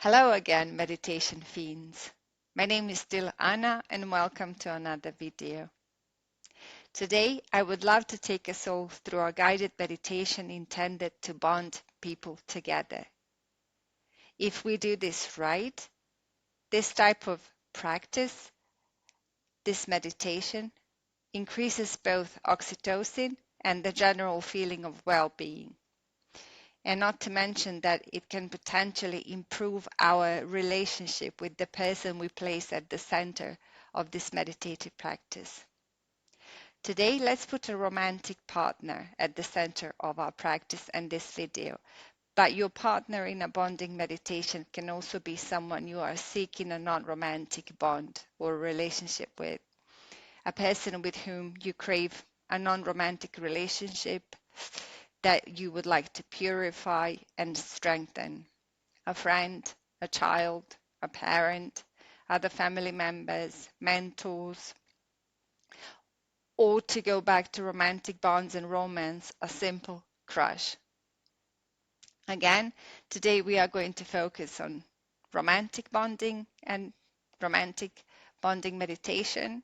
Hello again, meditation fiends. My name is still Anna and welcome to another video. Today, I would love to take us all through a guided meditation intended to bond people together. If we do this right, this type of practice, this meditation, increases both oxytocin and the general feeling of well-being. And not to mention that it can potentially improve our relationship with the person we place at the center of this meditative practice. Today, let's put a romantic partner at the center of our practice and this video. But your partner in a bonding meditation can also be someone you are seeking a non-romantic bond or relationship with, a person with whom you crave a non-romantic relationship that you would like to purify and strengthen. A friend, a child, a parent, other family members, mentors, or to go back to romantic bonds and romance, a simple crush. Again, today we are going to focus on romantic bonding and romantic bonding meditation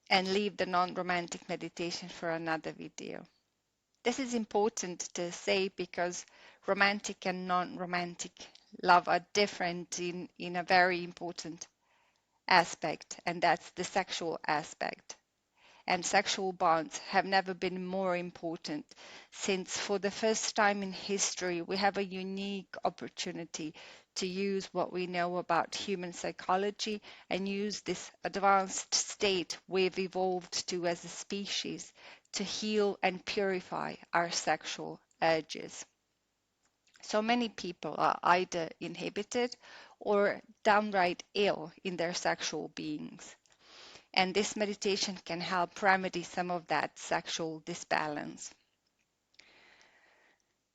and leave the non-romantic meditation for another video. This is important to say because romantic and non-romantic love are different in a very important aspect, and that's the sexual aspect. And sexual bonds have never been more important since for the first time in history we have a unique opportunity to use what we know about human psychology and use this advanced state we've evolved to as a species to heal and purify our sexual urges. So many people are either inhibited or downright ill in their sexual beings. And this meditation can help remedy some of that sexual disbalance.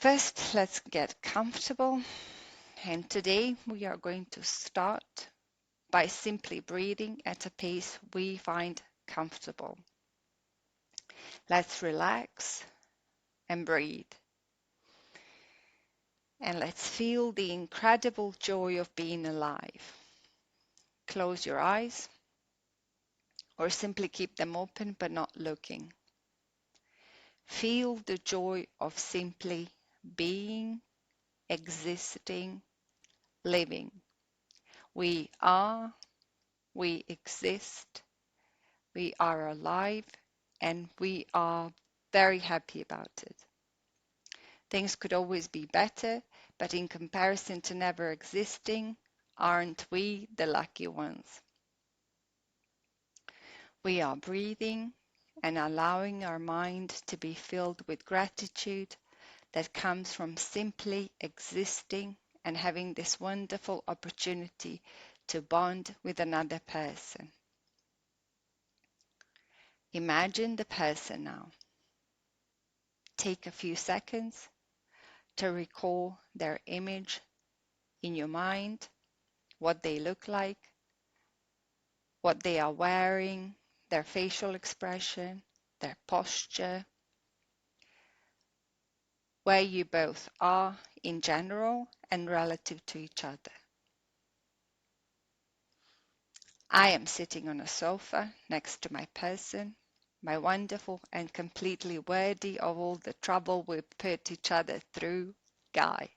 First, let's get comfortable. And today we are going to start by simply breathing at a pace we find comfortable. Let's relax and breathe. And let's feel the incredible joy of being alive. Close your eyes or simply keep them open but not looking. Feel the joy of simply being, existing, living. We are, we exist, we are alive, and we are very happy about it. Things could always be better, but in comparison to never existing, aren't we the lucky ones? We are breathing and allowing our mind to be filled with gratitude that comes from simply existing and having this wonderful opportunity to bond with another person. Imagine the person now. Take a few seconds to recall their image in your mind, what they look like, what they are wearing, their facial expression, their posture, where you both are in general and relative to each other. I am sitting on a sofa next to my person, my wonderful and completely worthy of all the trouble we've put each other through guy.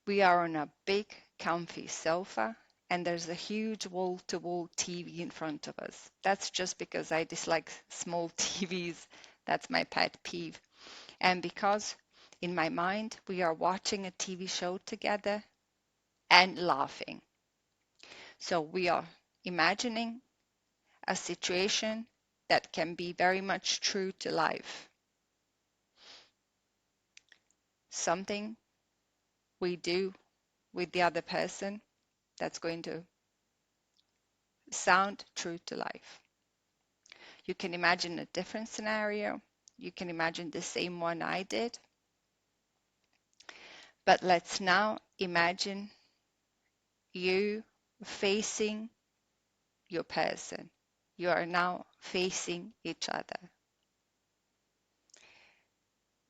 We are on a big, comfy sofa, and there's a huge wall-to-wall TV in front of us. That's just because I dislike small TVs. That's my pet peeve. And because in my mind we are watching a TV show together and laughing. So we are imagining a situation that can be very much true to life. Something we do with the other person that's going to sound true to life. You can imagine a different scenario. You can imagine the same one I did. But let's now imagine you facing your person. You are now facing each other.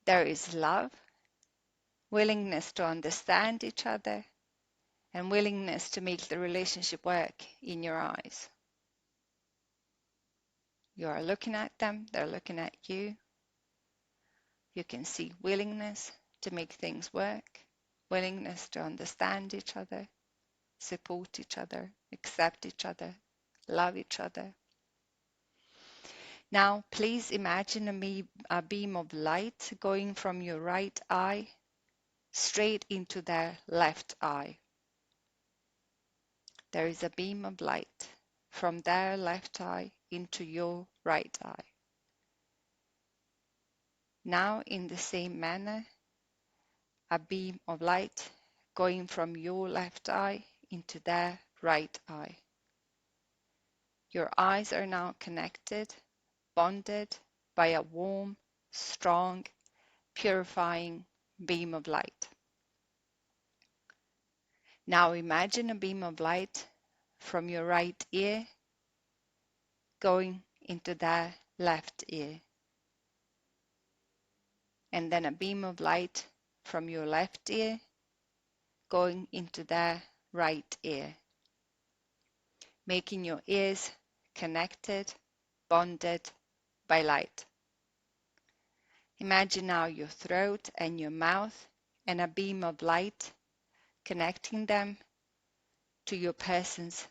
There is love willingness to understand each other, and willingness to make the relationship work in your eyes. You are looking at them, they're looking at you. You can see willingness to make things work, willingness to understand each other, support each other, accept each other, love each other. Now, please imagine a beam of light going from your right eye straight into their left eye. There is a beam of light from their left eye into your right eye. Now, in the same manner, a beam of light going from your left eye into their right eye. Your eyes are now connected, bonded by a warm, strong, purifying beam of light. Now imagine a beam of light from your right ear going into their left ear. And then a beam of light from your left ear going into their right ear, making your ears connected, bonded by light. Imagine now your throat and your mouth and a beam of light connecting them to your person's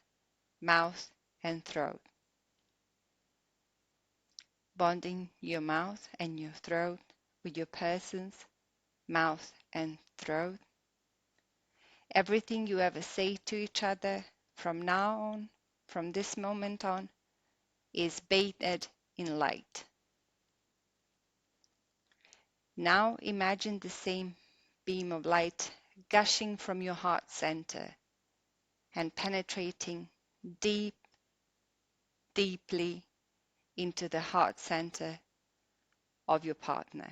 mouth and throat. Bonding your mouth and your throat with your person's mouth and throat. Everything you ever say to each other from now on, from this moment on, is bathed in light. Now imagine the same beam of light gushing from your heart center and penetrating deeply into the heart center of your partner.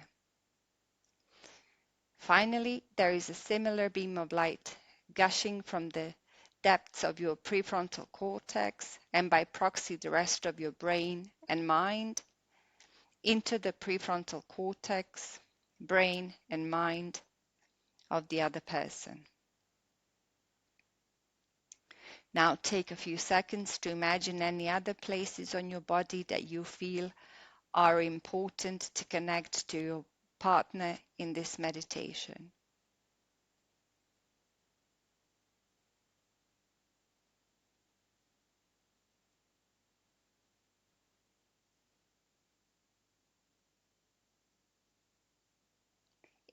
Finally, there is a similar beam of light gushing from the depths of your prefrontal cortex and by proxy the rest of your brain and mind into the prefrontal cortex, brain and mind of the other person. Now take a few seconds to imagine any other places on your body that you feel are important to connect to your partner in this meditation.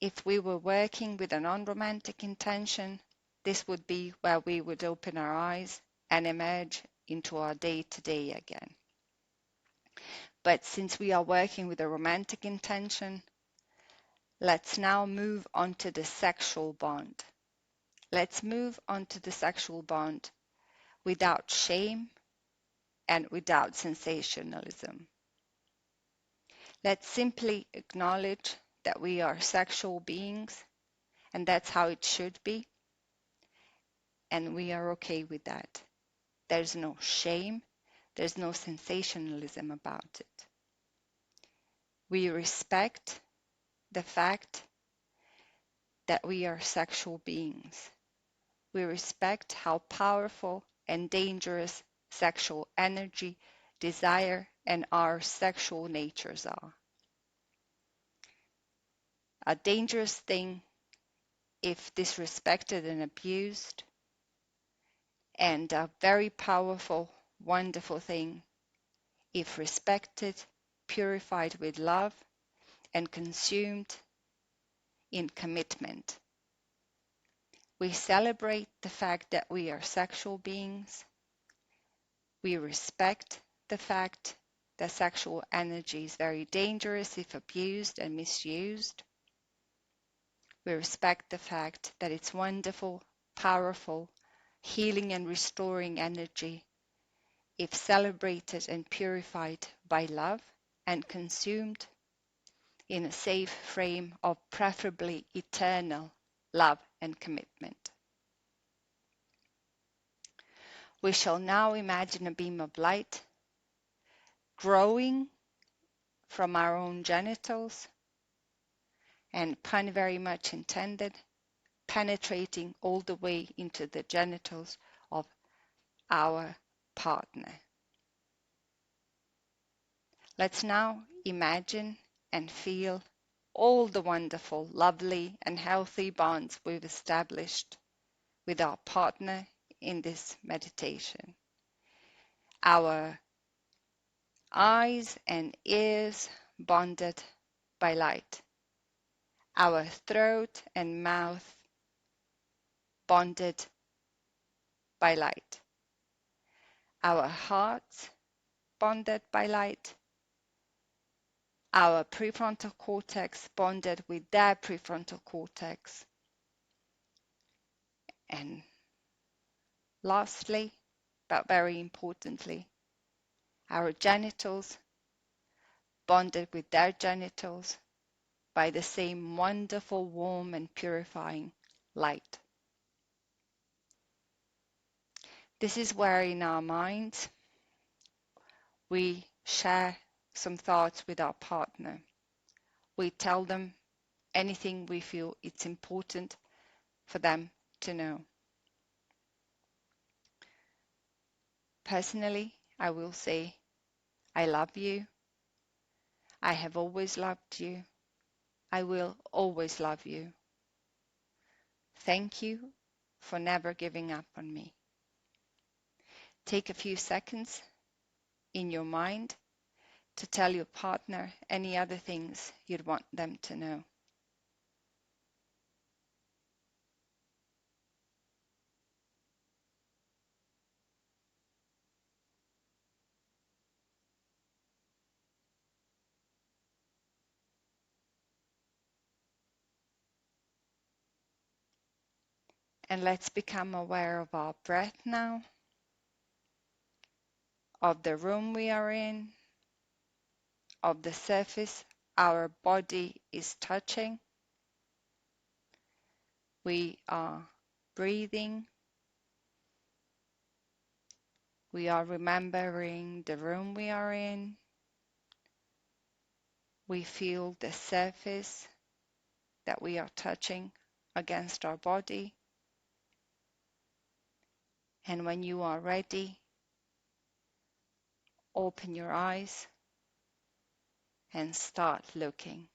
If we were working with a non-romantic intention, this would be where we would open our eyes and emerge into our day-to-day again. But since we are working with a romantic intention, let's now move on to the sexual bond. Let's move on to the sexual bond without shame and without sensationalism. Let's simply acknowledge that we are sexual beings and that's how it should be. And we are okay with that. There's no shame, there's no sensationalism about it. We respect the fact that we are sexual beings. We respect how powerful and dangerous sexual energy, desire, and our sexual natures are. A dangerous thing if disrespected and abused, and a very powerful, wonderful thing if respected, purified with love, and consumed in commitment. We celebrate the fact that we are sexual beings. We respect the fact that sexual energy is very dangerous if abused and misused. We respect the fact that it's wonderful, powerful, healing and restoring energy if celebrated and purified by love and consumed in a safe frame of preferably eternal love and commitment. We shall now imagine a beam of light growing from our own genitals, and pun very much intended, penetrating all the way into the genitals of our partner. Let's now imagine and feel all the wonderful, lovely, and healthy bonds we've established with our partner in this meditation. Our eyes and ears bonded by light. Our throat and mouth bonded by light. Our hearts bonded by light. Our prefrontal cortex bonded with their prefrontal cortex. And lastly, but very importantly, our genitals bonded with their genitals by the same wonderful, warm, and purifying light. This is where in our minds we share some thoughts with our partner. We tell them anything we feel it's important for them to know. Personally, I will say, I love you. I have always loved you. I will always love you. Thank you for never giving up on me. Take a few seconds in your mind to tell your partner any other things you'd want them to know. And let's become aware of our breath now, of the room we are in, of the surface our body is touching. We are breathing. We are remembering the room we are in. We feel the surface that we are touching against our body. And when you are ready, open your eyes and start looking.